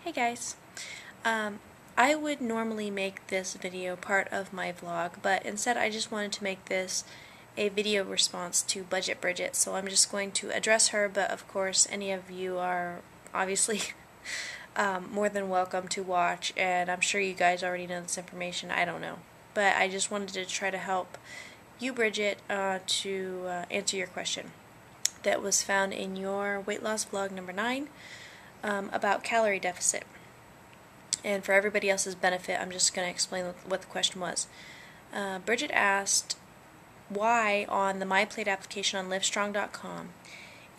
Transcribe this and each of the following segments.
Hey guys. I would normally make this video part of my vlog, but instead I just wanted to make this a video response to BudgetBridgette, so I'm just going to address her, but of course any of you are obviously more than welcome to watch, and I'm sure you guys already know this information, I don't know. But I just wanted to try to help you, Bridget, to answer your question that was found in your weight loss vlog number 9. About calorie deficit. And for everybody else's benefit, I'm just going to explain what the question was. Bridget asked why on the MyPlate application on Livestrong.com,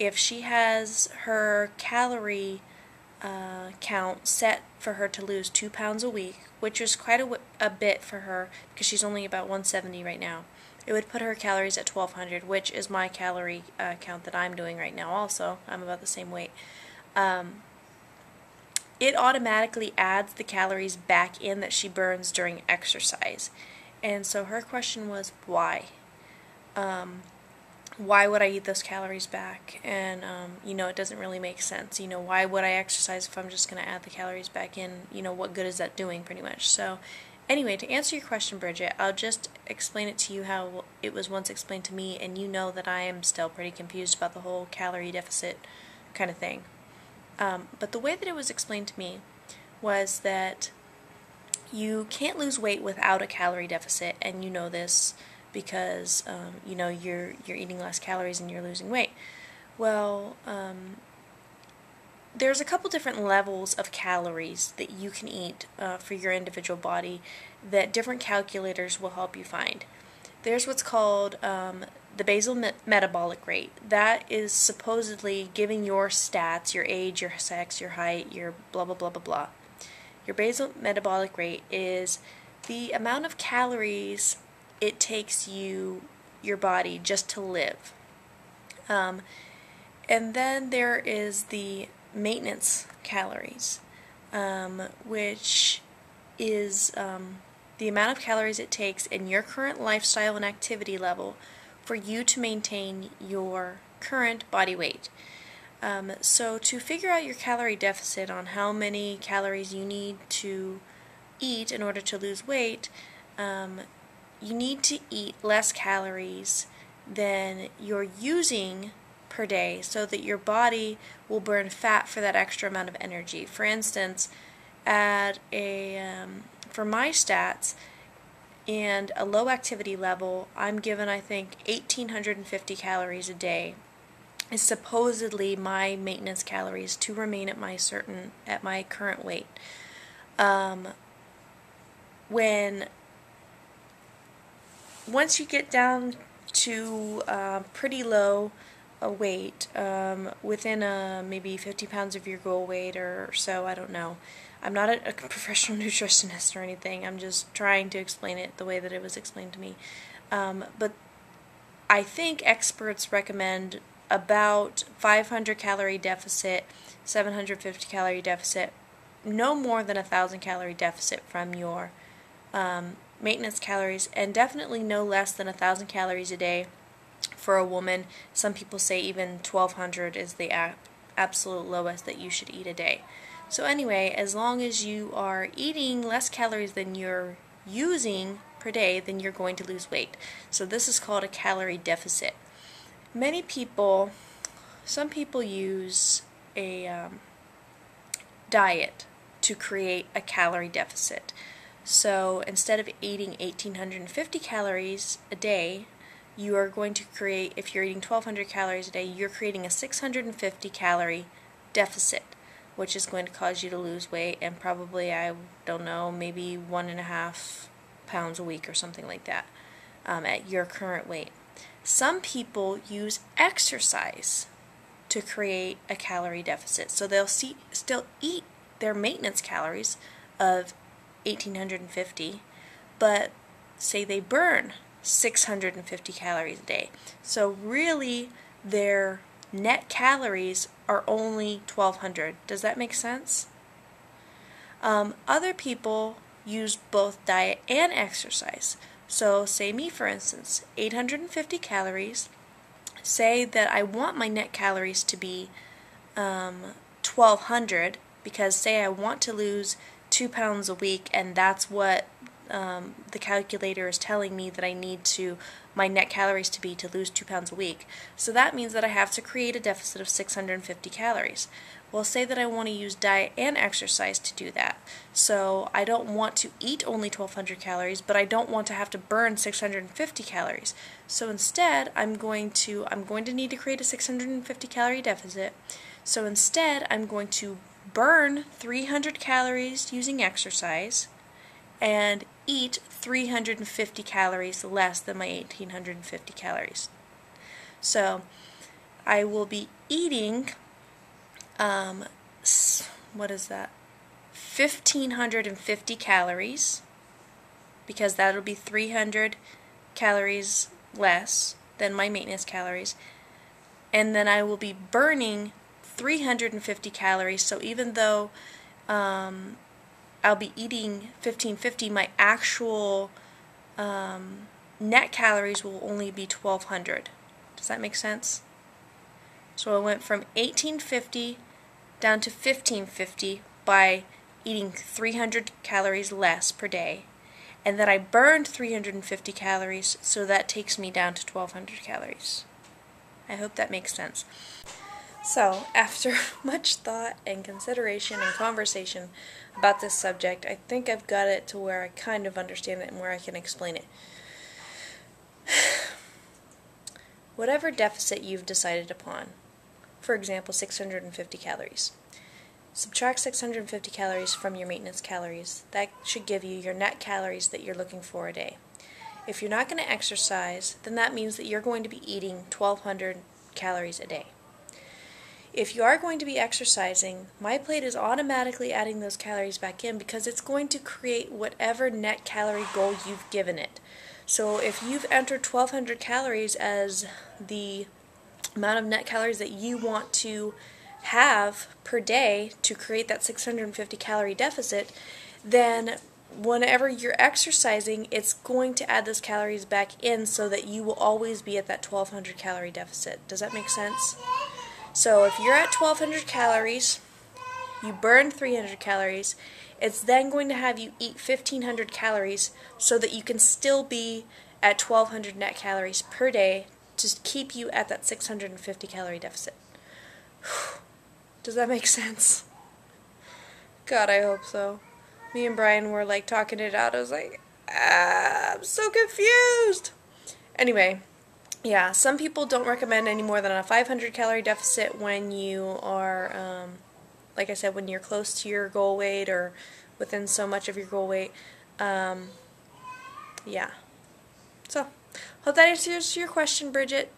if she has her calorie count set for her to lose 2 pounds a week, which is quite a bit for her because she's only about 170 right now, it would put her calories at 1200, which is my calorie count that I'm doing right now also. I'm about the same weight. It automatically adds the calories back in that she burns during exercise. And so her question was, why? Why would I eat those calories back? And, it doesn't really make sense. Why would I exercise if I'm just going to add the calories back in? What good is that doing, pretty much? So, anyway, to answer your question, Bridget, I'll just explain it to you how it was once explained to me, and you know that I am still pretty confused about the whole calorie deficit kind of thing. But the way that it was explained to me was that you can't lose weight without a calorie deficit, and you know this because you're eating less calories and you're losing weight. Well, there's a couple different levels of calories that you can eat for your individual body that different calculators will help you find. There's what's called the basal metabolic rate. That is supposedly giving your stats, your age, your sex, your height, your blah blah blah blah blah. Your basal metabolic rate is the amount of calories it takes your body just to live. And then there is the maintenance calories, which is the amount of calories it takes in your current lifestyle and activity level for you to maintain your current body weight. So to figure out your calorie deficit on how many calories you need to eat in order to lose weight, you need to eat less calories than you're using per day so that your body will burn fat for that extra amount of energy. For instance, at for my stats and a low activity level, I'm given, I think, 1,850 calories a day is supposedly my maintenance calories to remain at my current weight. Once you get down to pretty low a weight, within maybe 50 pounds of your goal weight or so, I don't know. I'm not a professional nutritionist or anything. I'm just trying to explain it the way that it was explained to me. But I think experts recommend about 500 calorie deficit, 750 calorie deficit, no more than 1,000 calorie deficit from your maintenance calories, and definitely no less than 1,000 calories a day for a woman. Some people say even 1,200 is the absolute lowest that you should eat a day. So anyway, as long as you are eating less calories than you're using per day, then you're going to lose weight. So this is called a calorie deficit. Some people use a diet to create a calorie deficit. So instead of eating 1,850 calories a day, you are going to create, if you're eating 1,200 calories a day, you're creating a 650 calorie deficit, which is going to cause you to lose weight and probably, I don't know, maybe 1.5 pounds a week or something like that at your current weight. Some people use exercise to create a calorie deficit. So they'll still eat their maintenance calories of 1,850, but say they burn 650 calories a day. So really their net calories are only 1,200. Does that make sense? Other people use both diet and exercise. So say me, for instance, 850 calories. Say that I want my net calories to be 1,200 because say I want to lose 2 pounds a week, and that's what the calculator is telling me that I need my net calories to be to lose 2 pounds a week. So that means that I have to create a deficit of 650 calories. Well, say that I want to use diet and exercise to do that. So I don't want to eat only 1,200 calories, but I don't want to have to burn 650 calories. So instead, I'm going to need to create a 650 calorie deficit. So instead, I'm going to burn 300 calories using exercise and eat 350 calories less than my 1,850 calories. So I will be eating, what is that? 1,550 calories, because that'll be 300 calories less than my maintenance calories. And then I will be burning 350 calories, so even though I'll be eating 1,550, my actual net calories will only be 1,200. Does that make sense? So I went from 1,850 down to 1,550 by eating 300 calories less per day. And then I burned 350 calories, so that takes me down to 1,200 calories. I hope that makes sense. So, after much thought and consideration and conversation about this subject, I think I've got it to where I kind of understand it and where I can explain it. Whatever deficit you've decided upon, for example, 650 calories, subtract 650 calories from your maintenance calories. That should give you your net calories that you're looking for a day. If you're not going to exercise, then that means that you're going to be eating 1,200 calories a day. If you are going to be exercising, my plate is automatically adding those calories back in because it's going to create whatever net calorie goal you've given it. So if you've entered 1,200 calories as the amount of net calories that you want to have per day to create that 650 calorie deficit, then whenever you're exercising, it's going to add those calories back in so that you will always be at that 1,200 calorie deficit. Does that make sense? So if you're at 1,200 calories, you burn 300 calories, it's then going to have you eat 1,500 calories so that you can still be at 1,200 net calories per day to keep you at that 650 calorie deficit. Does that make sense? God, I hope so. Me and Brian were like talking it out. I was like, I'm so confused. Anyway. Yeah, some people don't recommend any more than a 500 calorie deficit when you are, like I said, when you're close to your goal weight or within so much of your goal weight. Yeah. So, hope that answers your question, Bridget.